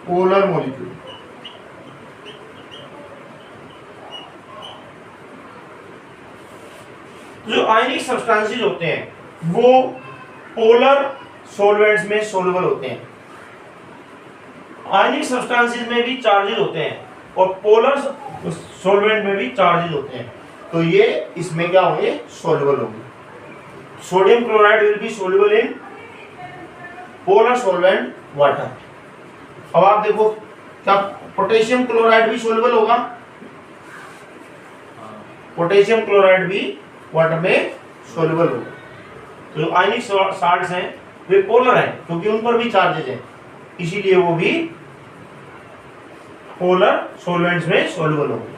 Polar molecule. जो आयनिक substances होते हैं वो पोलर सॉल्वेंट्स में सोल्युबल होते हैं। आयनिक सब्सटेंसेस में भी चार्जेस होते हैं और पोलर सॉल्वेंट में भी चार्जेस होते हैं, तो ये इसमें क्या होंगे, सोल्युबल होंगे। Sodium chloride will be soluble in polar solvent water. अब आप देखो क्या पोटेशियम क्लोराइड भी सोल्युबल होगा? पोटेशियम क्लोराइड भी वाटर में सोल्युबल होगा। तो जो आयनिक साल्ट्स हैं वे पोलर हैं क्योंकि उन पर भी चार्जेस हैं, इसीलिए वो भी पोलर सॉल्वेंट्स में सोल्युबल होंगे।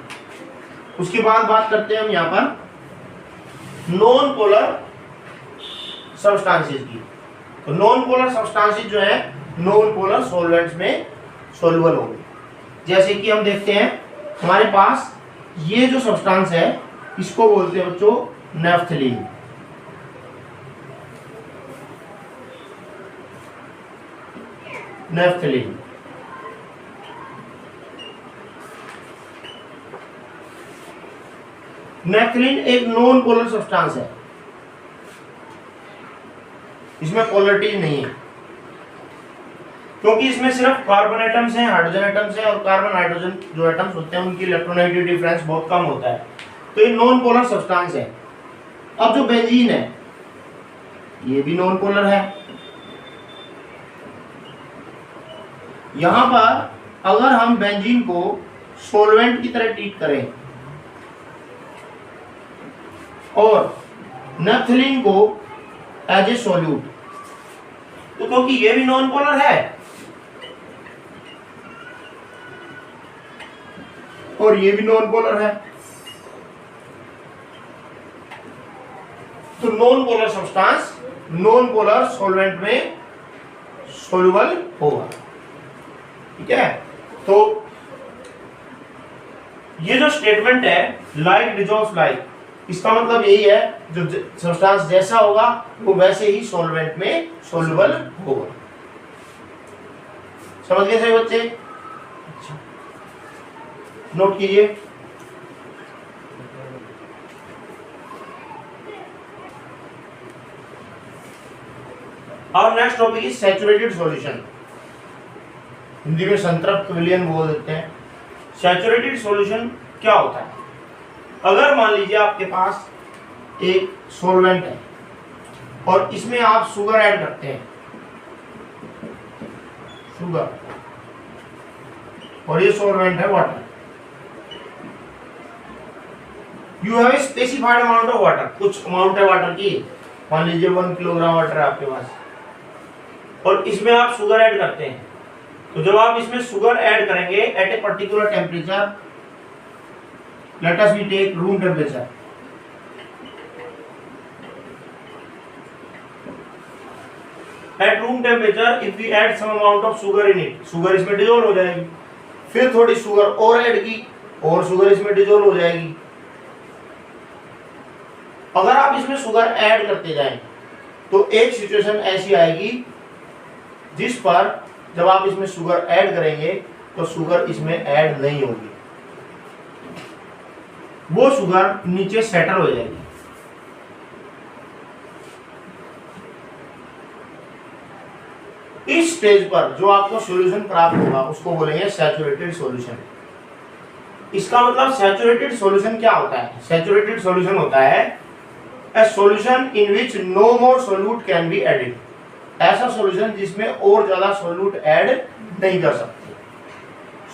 उसके बाद बात करते हैं हम यहाँ पर नॉन पोलर सब्सटेंसेस की। तो नॉन पोलर सब्सटेंसेस जो है नॉन पोलर सॉल्वेंट्स में सोल्युबल होंगे। जैसे कि हम देखते हैं हमारे पास ये जो सब्सटेंस है इसको बोलते हैं बच्चों नेफ्थलीन। नेफ्थलीन नेफ्थलीन एक नॉन पोलर सब्सटेंस है, इसमें पोलरिटी नहीं है क्योंकि इसमें सिर्फ कार्बन एटम्स हैं, हाइड्रोजन एटम्स हैं और कार्बन हाइड्रोजन जो एटम्स होते हैं उनकी इलेक्ट्रोनेगेटिव डिफरेंस बहुत कम होता है, तो ये नॉन पोलर सब्सटेंस है। अब जो बेंजीन है ये भी नॉन पोलर है। यहां पर अगर हम बेंजीन को सॉल्वेंट की तरह ट्रीट करें और नेफ्थलीन को एज ए सॉल्यूट, तो क्योंकि ये भी नॉन पोलर है और ये भी नॉन पोलर है, तो non polar substance non polar solvent में सोल्युबल होगा। ठीक है, तो ये जो स्टेटमेंट है लाइक डिसॉल्व्स लाइक, इसका मतलब यही है जो सब्सटेंस जैसा होगा वो वैसे ही सॉल्वेंट में सोल्युबल होगा। समझ गए सभी बच्चे? अच्छा, नोट कीजिए। और next topic is saturated solution, Hindi में संतृप्त विलयन बोल देते हैं। सैचुरेटेड सॉल्यूशन क्या होता है? अगर मान लीजिए आपके पास एक सॉल्वेंट है और इसमें आप शुगर ऐड करते हैं, शुगर, और ये सॉल्वेंट है water. You have a specified amount of water, कुछ अमाउंट है वाटर की, मान लीजिए 1 किलोग्राम वाटर है आपके पास और इसमें आप शुगर ऐड करते हैं। तो जब आप इसमें शुगर ऐड करेंगे at a particular temperature, let us we take room temperature, at room temperature if we add some amount of sugar in it, sugar इसमें डिसॉल्व हो जाएगी, फिर थोड़ी शुगर और ऐड की और शुगर इसमें डिसॉल्व हो जाएगी। अगर आप इसमें शुगर ऐड करते जाएं तो एक सिचुएशन ऐसी आएगी जिस पर जब आप इसमें शुगर ऐड करेंगे तो शुगर इसमें ऐड नहीं होगी, वो शुगर नीचे सेटल हो जाएगी। इस स्टेज पर जो आपको सॉल्यूशन प्राप्त होगा उसको बोलेंगे सैचुरेटेड सॉल्यूशन। इसका मतलब सैचुरेटेड सॉल्यूशन क्या होता है? सैचुरेटेड सॉल्यूशन होता है a solution in which no more solute can be added, ऐसा सॉल्यूशन जिसमें और ज्यादा सोल्यूट ऐड नहीं कर सकते।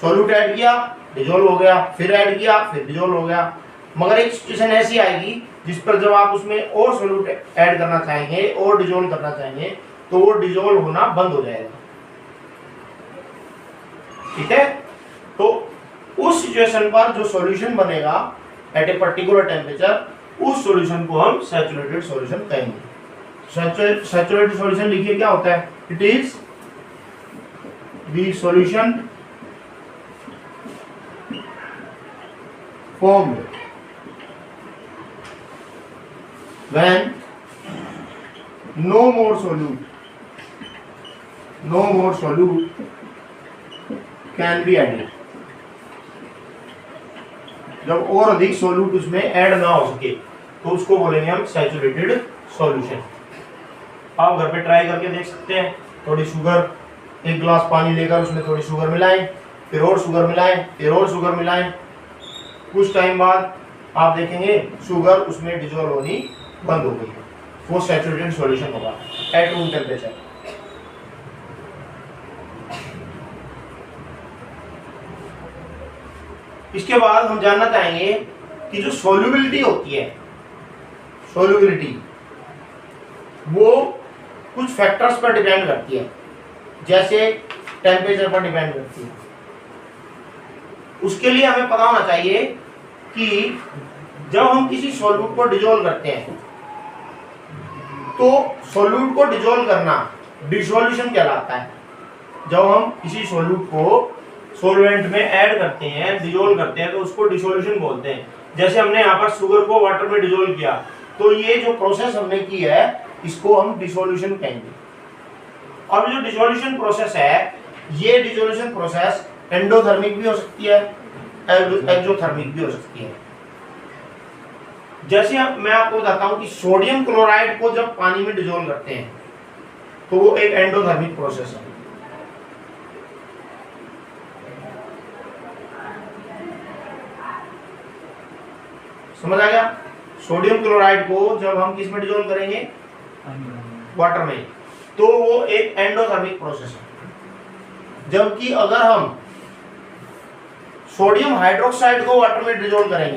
सोल्यूट ऐड किया डिसॉल्व हो गया, फिर ऐड किया फिर डिसॉल्व हो गया, मगर एक सिचुएशन ऐसी आएगी जिस पर जब आप उसमें और सोल्यूट ऐड करना चाहेंगे और डिसॉल्व करना चाहेंगे तो वो डिसॉल्व होना बंद हो जाएगा। ठीक है, तो उस सिचुएशन पर जो सॉल्यूशन बनेगा एट ए पर्टिकुलर टेम्परेचर, उस सॉल्यूशन को हम सैचुरेटेड सॉल्यूशन कहेंगे। सैचुरेटेड सॉल्यूशन लिखिए क्या होता है? It is the solution formed when no more solute can be added, जब और अधिक सोल्यूट उसमें ऐड ना हो सके तो उसको बोलेंगे हम सैचुरेटेड सॉल्यूशन। आप घर पे ट्राई करके देख सकते हैं। थोड़ी शुगर, एक गिलास पानी लेकर उसमें थोड़ी शुगर मिलाएं, फिर और शुगर मिलाएं, फिर और शुगर मिलाएं। कुछ टाइम बाद आप देखेंगे शुगर उसमें डिजोल्व होनी बंद हो गई है, वो सैचुरेटेड सॉल्यूशन होगा एट रूम टेम्परेचर। इसके बाद हम जानना चाहेंगे कि जो सोल्यूबिलिटी होती है, सोल्यूबिलिटी वो कुछ फैक्टर्स पर डिपेंड करती है, जैसे टेम्परेचर पर डिपेंड करती है। उसके लिए हमें पता होना चाहिए कि जब हम किसी सॉल्यूट को डिजोल्व करते हैं तो सॉल्यूट को डिजोल्व करना डिसोल्यूशन कहलाता है। जब हम किसी सॉल्यूट को सॉल्वेंट में ऐड करते हैं, डिजोल्व करते हैं, तो उसको डिसोल्यूशन बोलते हैं। जैसे हमने यहाँ पर शुगर को वाटर में डिजोल्व किया, तो ये जो प्रोसेस हमने की है इसको हम डिसोल्यूशन कहेंगे। अब जो डिसोल्यूशन प्रोसेस है, ये डिसोल्यूशन प्रोसेस एंडोथर्मिक भी हो सकती है, एक्सोथर्मिक भी हो सकती है। जैसे मैं आपको बताता हूं कि सोडियम क्लोराइड को जब पानी में डिसोल्व करते हैं तो वो एक एंडोथर्मिक प्रोसेस है। समझ आ गया? सोडियम क्लोराइड को जब हम किस में डिसोल्व करेंगे, वाटर में, तो वो एक एंडोथर्मिक प्रोसेस है। जबकि अगर हम सोडियम हाइड्रोक्साइड को वाटर में डिसोल्व करेंगे